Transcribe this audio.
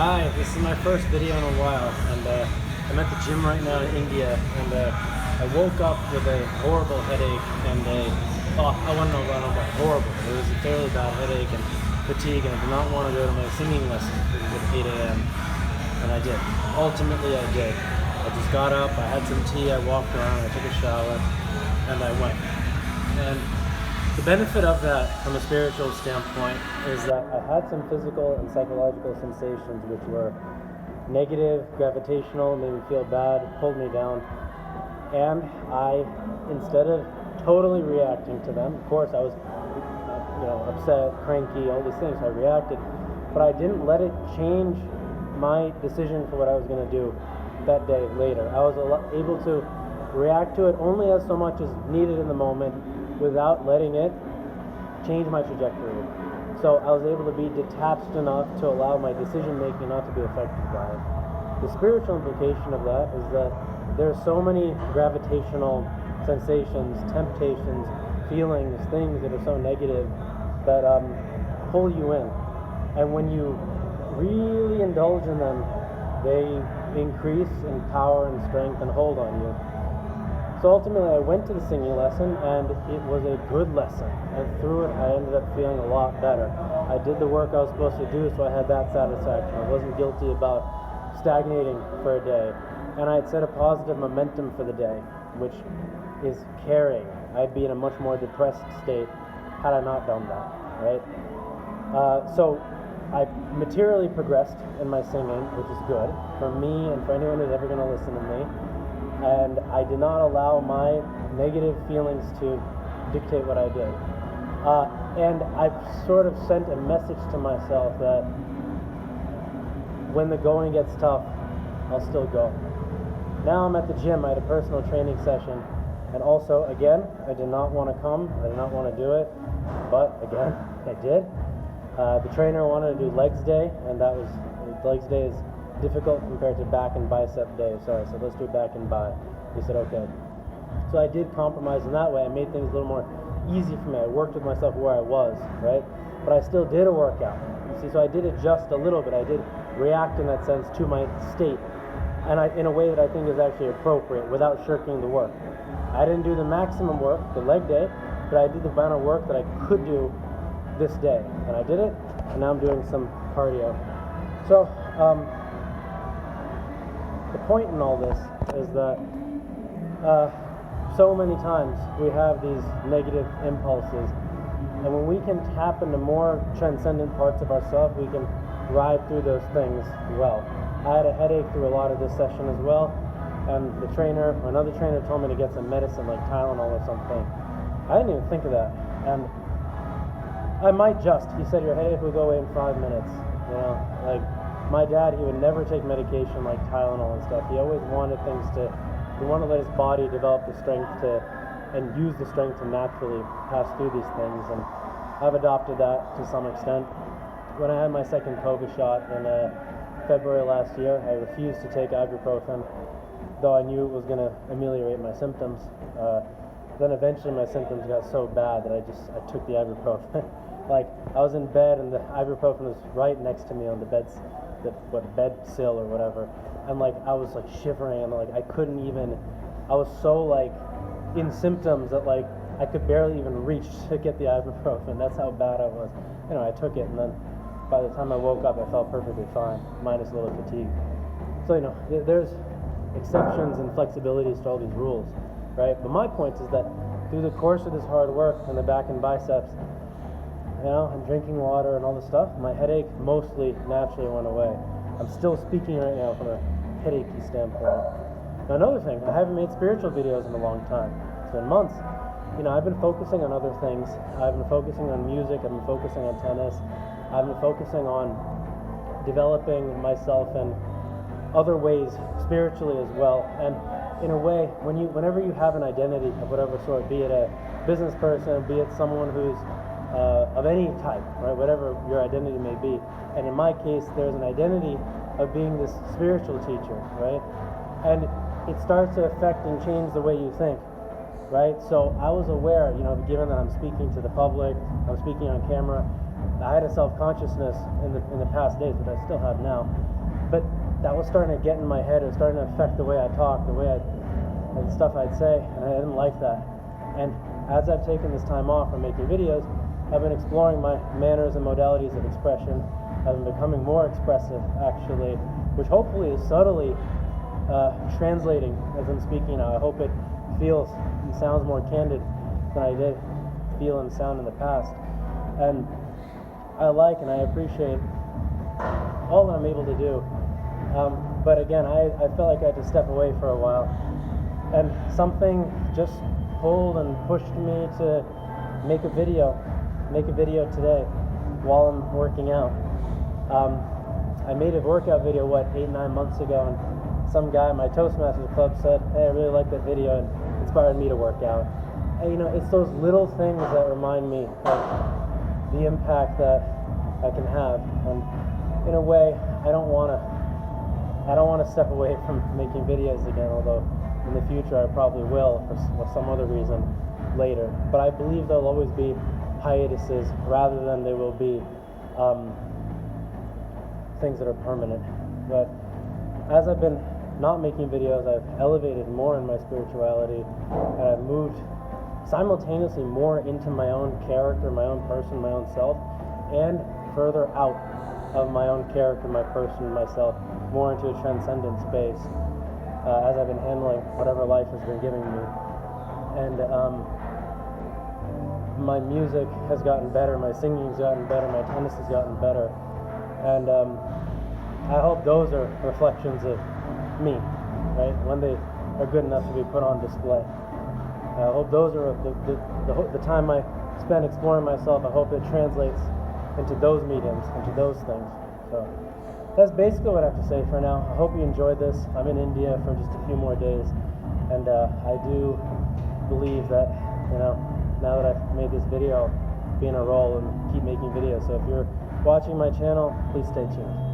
Hi, this is my first video in a while, and I'm at the gym right now in India, and I woke up with a horrible headache and I want to know about horrible. It was a fairly bad headache and fatigue, and I did not want to go to my singing lesson at 8 a.m. And I did. Ultimately, I did. I just got up, I had some tea, I walked around, I took a shower, and I went. And the benefit of that from a spiritual standpoint is that I had some physical and psychological sensations which were negative, gravitational, made me feel bad, pulled me down. And I, instead of totally reacting to them, of course I was upset, cranky, all these things, I reacted, but I didn't let it change my decision for what I was going to do that day later. I was able to react to it only as so much as needed in the moment without letting it change my trajectory. So I was able to be detached enough to allow my decision making not to be affected by it. The spiritual implication of that is that there are so many gravitational sensations, temptations, feelings, things that are so negative that pull you in. And when you really indulge in them, they increase in power and strength and hold on you. So ultimately I went to the singing lesson, and it was a good lesson, and through it I ended up feeling a lot better. I did the work I was supposed to do, so I had that satisfaction. I wasn't guilty about stagnating for a day, and I had set a positive momentum for the day, which is carrying. I'd be in a much more depressed state had I not done that, right? So I materially progressed in my singing, which is good for me and for anyone who's ever going to listen to me. And I did not allow my negative feelings to dictate what I did. And I sort of sent a message to myself that when the going gets tough, I'll still go. Now I'm at the gym. I had a personal training session, and also, again, I did not want to come. I did not want to do it, but again, I did. The trainer wanted to do legs day, and legs day is difficult compared to back and bicep day. So I said, let's do back and bi. He said, okay. So I did compromise in that way. I made things a little more easy for me. I worked with myself where I was, right? But I still did a workout. You see, so I did adjust a little bit. I did react in that sense to my state, and in a way that I think is actually appropriate without shirking the work. I didn't do the maximum work, the leg day, but I did the amount of work that I could do this day. And I did it, and now I'm doing some cardio. So, the point in all this is that so many times we have these negative impulses, and when we can tap into more transcendent parts of ourselves, we can ride through those things well. I had a headache through a lot of this session as well, and another trainer told me to get some medicine like Tylenol or something. I didn't even think of that, and I might he said your headache will go away in 5 minutes, like my dad, he would never take medication like Tylenol and stuff. He always wanted he wanted to let his body develop the strength and use the strength to naturally pass through these things. And I've adopted that to some extent. When I had my second COVID shot in February last year, I refused to take ibuprofen, though I knew it was going to ameliorate my symptoms. Then eventually my symptoms got so bad that I took the ibuprofen. Like, I was in bed and the ibuprofen was right next to me on the bed sill or whatever, and like I was like shivering, and like I was so like in symptoms that like I could barely even reach to get the ibuprofen. That's how bad I was. I took it, and then by the time I woke up I felt perfectly fine, minus a little fatigue. So there's exceptions and flexibilities to all these rules, right? But my point is that through the course of this hard work and the back and biceps, and drinking water and all this stuff, my headache mostly naturally went away. I'm still speaking right now from a headachy standpoint. Now, another thing, I haven't made spiritual videos in a long time. It's been months. I've been focusing on other things. I've been focusing on music. I've been focusing on tennis. I've been focusing on developing myself in other ways spiritually as well. And in a way, whenever you have an identity of whatever sort, be it a business person, be it someone who's of any type, right? Whatever your identity may be. And in my case, there's an identity of being this spiritual teacher, right? And it starts to affect and change the way you think, right? So I was aware, given that I'm speaking to the public, I'm speaking on camera, I had a self-consciousness in the past days, but I still have now, but that was starting to get in my head. It was starting to affect the way I talk, the stuff I'd say, and I didn't like that. And as I've taken this time off from making videos, I've been exploring my manners and modalities of expression. I've been becoming more expressive, actually, which hopefully is subtly translating as I'm speaking now. I hope it feels and sounds more candid than I did feel and sound in the past. And I like and I appreciate all that I'm able to do. But again, I felt like I had to step away for a while. And something just pulled and pushed me to make a video today while I'm working out. I made a workout video, 8-9 months ago, and some guy at my Toastmasters club said, "Hey, I really like that video," and inspired me to work out. And, it's those little things that remind me of the impact that I can have. And in a way, I don't want to step away from making videos again, although in the future I probably will for some other reason later. But I believe there'll always be hiatuses rather than there will be things that are permanent. But as I've been not making videos, I've elevated more in my spirituality, and I've moved simultaneously more into my own character, my own person, my own self, and further out of my own character, my person, myself, more into a transcendent space as I've been handling whatever life has been giving me. And my music has gotten better, my singing's gotten better, my tennis has gotten better, and I hope those are reflections of me, right? When they are good enough to be put on display. I hope those are the time I spend exploring myself. I hope it translates into those mediums, into those things. So that's basically what I have to say for now. I hope you enjoyed this. I'm in India for just a few more days, and I do believe that, now that I've made this video, I'll be in a role and keep making videos. So if you're watching my channel, please stay tuned.